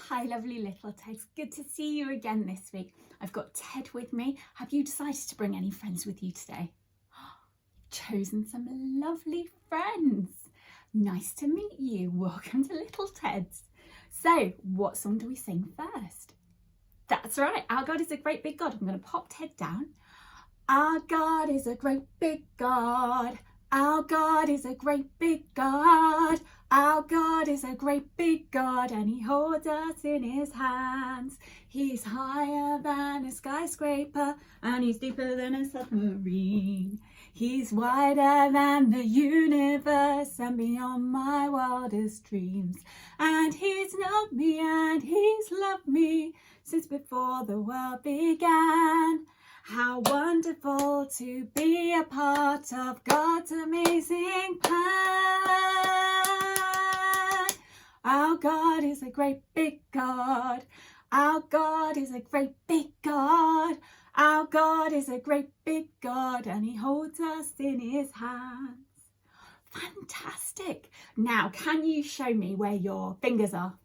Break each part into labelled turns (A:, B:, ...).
A: Hi lovely little Teds, good to see you again this week. I've got Ted with me. Have you decided to bring any friends with you today? Chosen some lovely friends. Nice to meet you. Welcome to Little Teds. So what song do we sing first? That's right, Our God is a Great Big God. I'm going to pop Ted down. Our God is a great big God. Our God is a great big God. Our God is a great big God, and he holds us in his hands. He's higher than a skyscraper, and he's deeper than a submarine. He's wider than the universe and beyond my wildest dreams. And he's known me and he's loved me since before the world began. How wonderful to be a part of God's amazing plan. Our God is a great big God. Our God is a great big God. Our God is a great big God, and he holds us in his hands. Fantastic. Now, can you show me where your fingers are?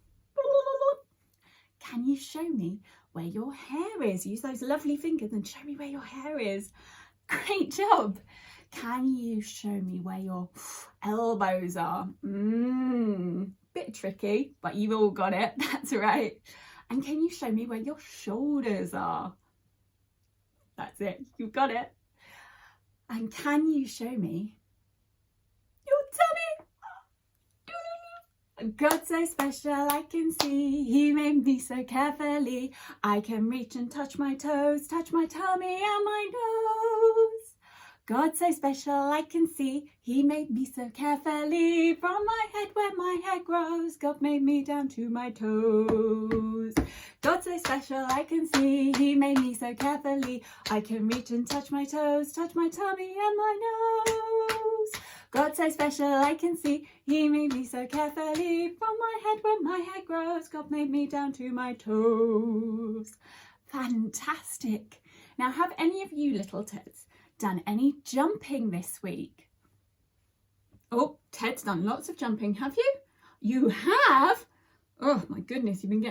A: Can you show me where your hair is? Use those lovely fingers and show me where your hair is. Great job. Can you show me where your elbows are? Bit tricky, but you've all got it. That's right. And can you show me where your shoulders are? That's it. You've got it. And can you show me your tummy? God's so special, I can see. He made me so carefully. I can reach and touch my toes, touch my tummy and my nose. God's so special, I can see. He made me so carefully. From my head where my hair grows, God made me down to my toes. God's so special, I can see. He made me so carefully. I can reach and touch my toes, touch my tummy and my nose. God's so special, I can see. He made me so carefully. From my head where my hair grows, God made me down to my toes. Fantastic. Now, have any of you little Teds done any jumping this week? Oh, Ted's done lots of jumping, have you? You have? Oh my goodness, you've been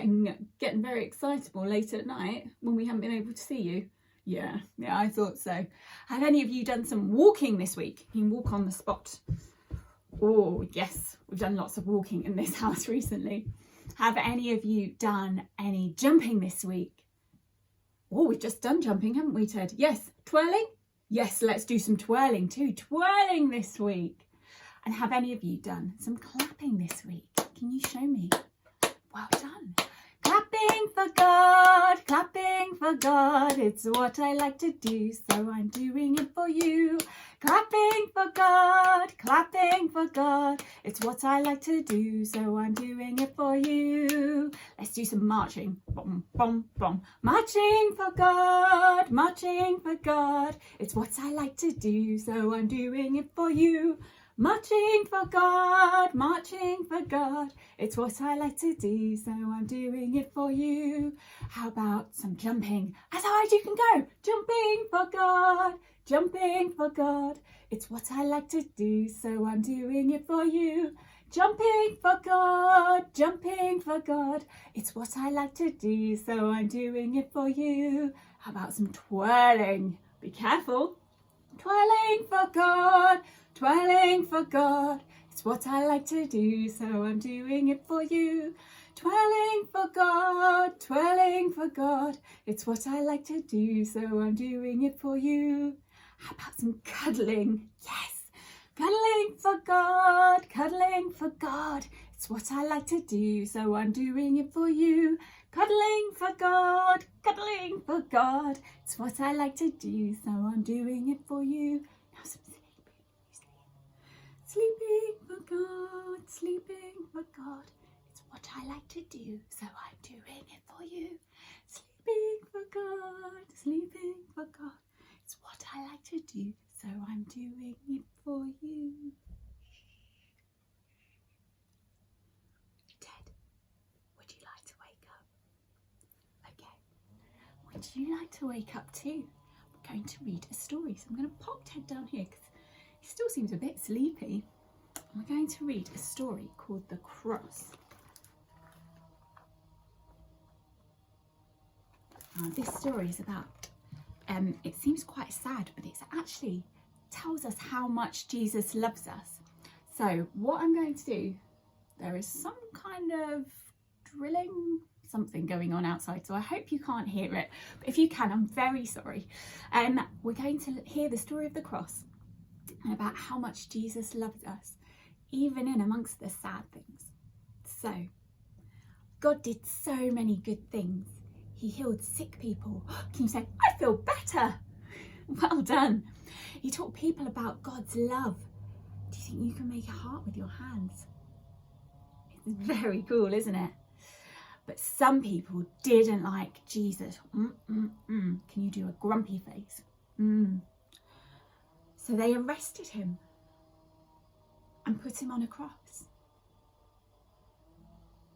A: getting very excitable late at night when we haven't been able to see you. Yeah, I thought so. Have any of you done some walking this week? You can walk on the spot. Oh yes, we've done lots of walking in this house recently. Have any of you done any jumping this week? Oh, we've just done jumping, haven't we, Ted? Yes. Twirling? Yes, let's do some twirling too. Twirling this week. And have any of you done some clapping this week? Can you show me? Well done. Clapping for God, clapping for God. It's what I like to do, so I'm doing it for you. Clapping for God, clapping for God. It's what I like to do, so I'm doing it for you. Let's do some marching. Bom, bom, bom. Marching for God, marching for God. It's what I like to do, so I'm doing it for you. Marching for God, marching for God. It's what I like to do, so I'm doing it for you. How about some jumping? As high as you can go. Jumping for God, jumping for God. It's what I like to do, so I'm doing it for you. Jumping for God, jumping for God. It's what I like to do, so I'm doing it for you. How about some twirling? Be careful. Twirling for God, twirling for God. It's what I like to do, so I'm doing it for you. Twirling for God, twirling for God. It's what I like to do, so I'm doing it for you. How about some cuddling? Yes, cuddling for God, cuddling for God. It's what I like to do, so I'm doing it for you. Cuddling for God, cuddling for God. It's what I like to do, so I'm doing it for you. Now some sleeping. Sleeping for God, sleeping for God. It's what I like to do, so I'm doing it for you. Sleeping for God, sleeping for God. It's what I like to do, so I'm doing it for you. Ted, would you like to wake up? Okay. Would you like to wake up too? I'm going to read a story. So I'm going to pop Ted down here because he still seems a bit sleepy. I'm going to read a story called The Cross. This story is about, it seems quite sad, but it's actually tells us how much Jesus loves us. So what I'm going to do, there is some kind of drilling, something going on outside, so I hope you can't hear it, but if you can, I'm very sorry. We're going to hear the story of the cross and about how much Jesus loves us, even in amongst the sad things. So, God did so many good things. He healed sick people. Can you say, I feel better? Well done. He taught people about God's love. Do you think you can make a heart with your hands? It's very cool, isn't it? But some people didn't like Jesus. Can you do a grumpy face? So they arrested him and put him on a cross.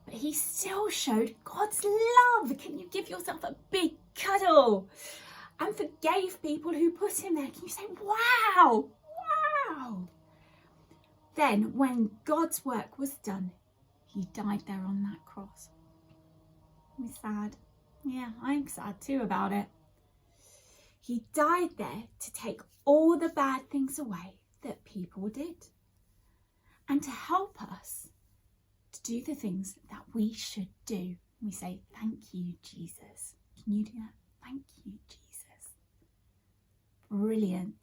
A: But he still showed God's love. Can you give yourself a big cuddle? And forgave people who put him there. Can you say, wow, wow? Then when God's work was done, he died there on that cross. I'm sad. Yeah, I'm sad too about it. He died there to take all the bad things away that people did. And to help us to do the things that we should do. We say, thank you, Jesus. Can you do that? Thank you, Jesus. Brilliant.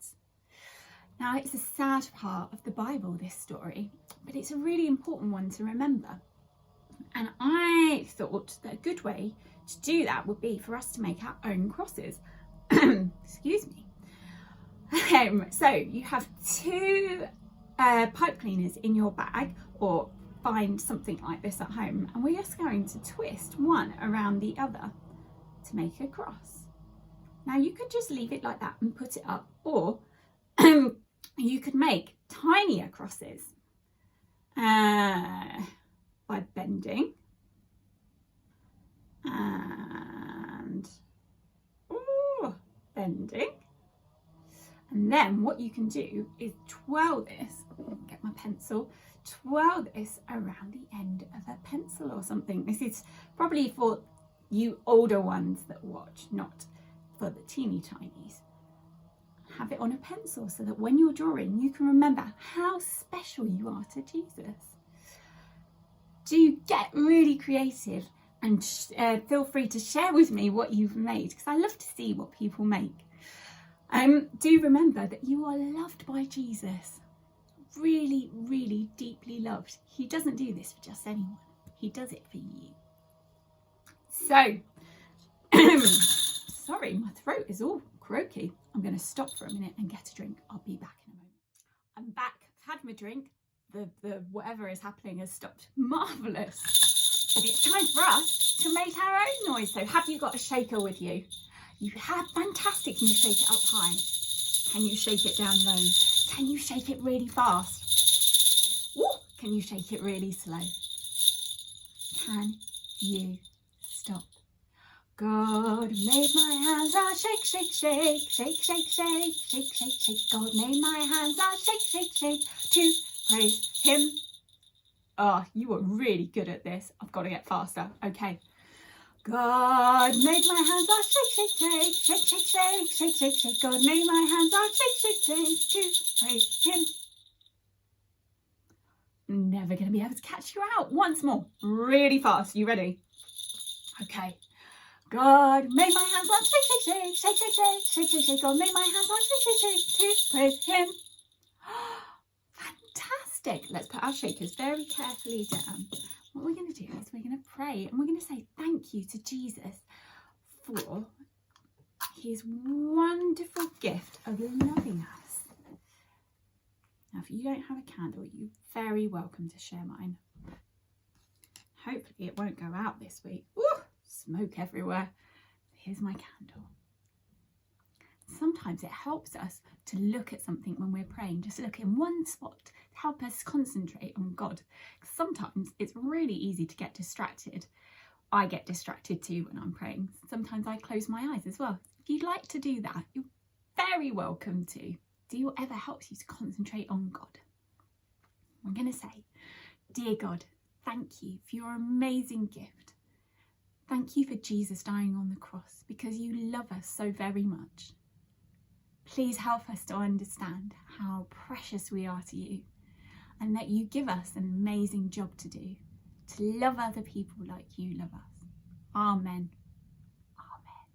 A: Now, it's a sad part of the Bible, this story, but it's a really important one to remember. And I thought that a good way to do that would be for us to make our own crosses. Excuse me. So you have two pipe cleaners in your bag, or find something like this at home, and we're just going to twist one around the other to make a cross. Now you could just leave it like that and put it up, or you could make tinier crosses by bending and bending. And then what you can do is twirl this, get my pencil, twirl this around the end of a pencil or something. This is probably for you older ones that watch, not for the teeny tinies. Have it on a pencil so that when you're drawing, you can remember how special you are to Jesus. Do get really creative and feel free to share with me what you've made, because I love to see what people make. Do remember that you are loved by Jesus. Really, really deeply loved. He doesn't do this for just anyone. He does it for you. So, sorry, my throat is all croaky. I'm going to stop for a minute and get a drink. I'll be back in a moment. I'm back. I've had my drink. The whatever is happening has stopped. Marvellous. But it's time for us to make our own noise. So have you got a shaker with you? You have. Fantastic. Can you shake it up high? Can you shake it down low? Can you shake it really fast? Ooh, can you shake it really slow? Can you stop? God made my hands all shake, shake, shake, shake, shake, shake, shake, shake, shake. God made my hands all shake, shake, shake to praise him. Oh, you were really good at this. I've got to get faster. Okay. God made my hands all shake, shake, shake, shake, shake, shake, shake, shake. God made my hands all shake, shake, shake to praise him. Never going to be able to catch you out. Once more, really fast. You ready? Okay. God made my hands all shake, shake, shake, shake, shake, shake, shake, shake, shake. God made my hands all shake, shake, shake to praise him. Fantastic. Let's put our shakers very carefully down. What we're going to do is we're going to pray and we're going to say thank you to Jesus for his wonderful gift of loving us. Now, if you don't have a candle, you're very welcome to share mine. Hopefully it won't go out this week. Ooh, smoke everywhere. Here's my candle. Sometimes it helps us to look at something when we're praying, just look in one spot to help us concentrate on God. Sometimes it's really easy to get distracted. I get distracted too when I'm praying. Sometimes I close my eyes as well. If you'd like to do that, you're very welcome to. Do whatever helps you to concentrate on God. I'm going to say, dear God, thank you for your amazing gift. Thank you for Jesus dying on the cross because you love us so very much. Please help us to understand how precious we are to you and that you give us an amazing job to do, to love other people like you love us. Amen. Amen.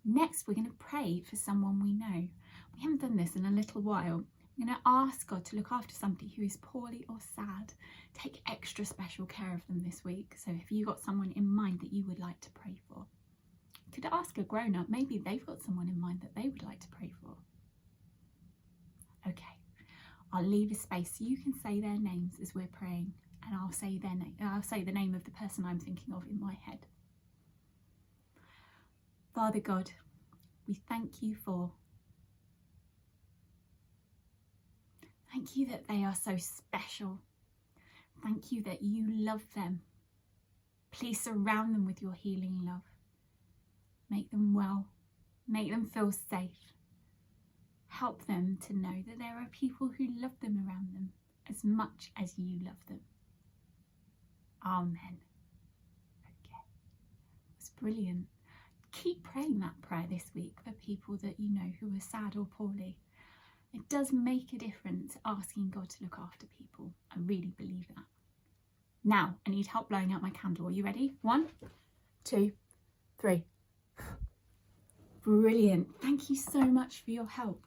A: Next, we're going to pray for someone we know. We haven't done this in a little while. I'm going to ask God to look after somebody who is poorly or sad. Take extra special care of them this week. So if you've got someone in mind that you would like to pray for, you could ask a grown-up. Maybe they've got someone in mind that they would like to pray for. Okay, I'll leave a space so you can say their names as we're praying, and I'll say their name. I'll say the name of the person I'm thinking of in my head. Father God, we thank you for. Thank you that they are so special. Thank you that you love them. Please surround them with your healing love. Make them well. Make them feel safe. Help them to know that there are people who love them around them as much as you love them. Amen. Okay. It's brilliant. Keep praying that prayer this week for people that you know who are sad or poorly. It does make a difference asking God to look after people. I really believe that. Now, I need help blowing out my candle. Are you ready? 1, 2, 3. Brilliant. Thank you so much for your help.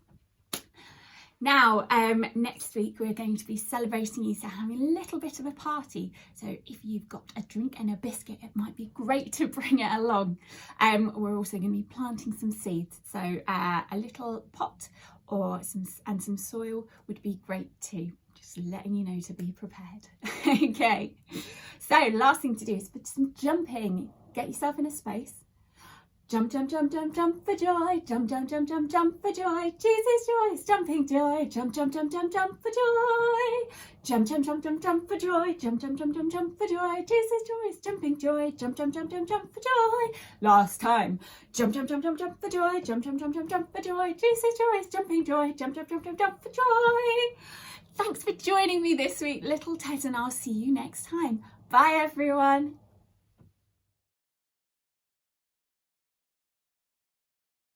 A: Now, next week we're going to be celebrating Easter, having a little bit of a party. So if you've got a drink and a biscuit, it might be great to bring it along. We're also going to be planting some seeds. So a little pot or some soil would be great too. Just letting you know to be prepared. Okay. So last thing to do is put some jumping. Get yourself in a space. Jump, jump, jump, jump, jump for joy. Jump, jump, jump, jump, jump for joy. Jesus joy is jumping joy. Jump, jump, jump, jump, jump for joy. Jump, jump, jump, jump, jump for joy. Jump, jump, jump, jump, jump for joy. Jesus joy is jumping joy. Jump, jump, jump, jump, jump for joy. Last time. Jump, jump, jump, jump, jump for joy. Jump, jump, jump, jump, jump for joy. Jesus joy is jumping joy. Jump, jump, jump, jump, jump for joy. Thanks for joining me this week, little Ted, and I'll see you next time. Bye, everyone.